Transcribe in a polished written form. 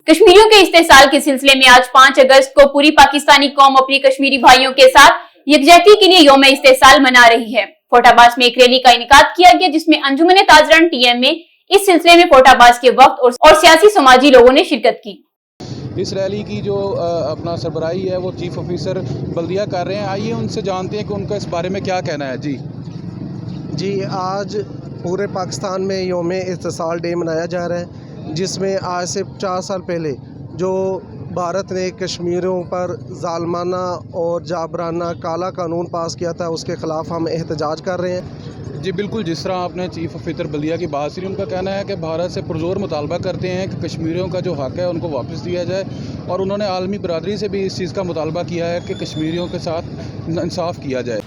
कश्मीरियों के इस्तेसाल के सिलसिले में आज 5 अगस्त को पूरी पाकिस्तानी कौम अपने कश्मीरी भाइयों के साथ यकजहती के लिए यौम इस्तेसाल मना रही है। फोटाबाज में एक रैली का इनेकाद किया गया जिसमें अंजुमन ताजरान टीएम में इस सिलसिले में फोटाबाज के वक्त और सियासी समाजी लोगों ने शिरकत की। इस रैली की जो अपना सरबराही है वो चीफ ऑफिसर बल्दिया कर रहे हैं। आइए उनसे जानते हैं कि उनका इस बारे में क्या कहना है। जी आज पूरे पाकिस्तान में यौम इस्तेसाल डे मनाया जा रहा है, जिसमें आज से 50 साल पहले जो भारत ने कश्मीरियों पर जालमाना और जाबराना काला कानून पास किया था, उसके ख़िलाफ़ हम एहतजाज कर रहे हैं। जी बिल्कुल, जिस तरह आपने चीफ ऑफिसर बल्दिया की बात सुनी, उनका कहना है कि भारत से पुरजोर मुतालबा करते हैं कि कश्मीरियों का जो हक़ है उनको वापस दिया जाए, और उन्होंने आलमी बरादरी से भी इस चीज़ का मुतालबा किया है कि कश्मीरियों के साथ इंसाफ किया जाए।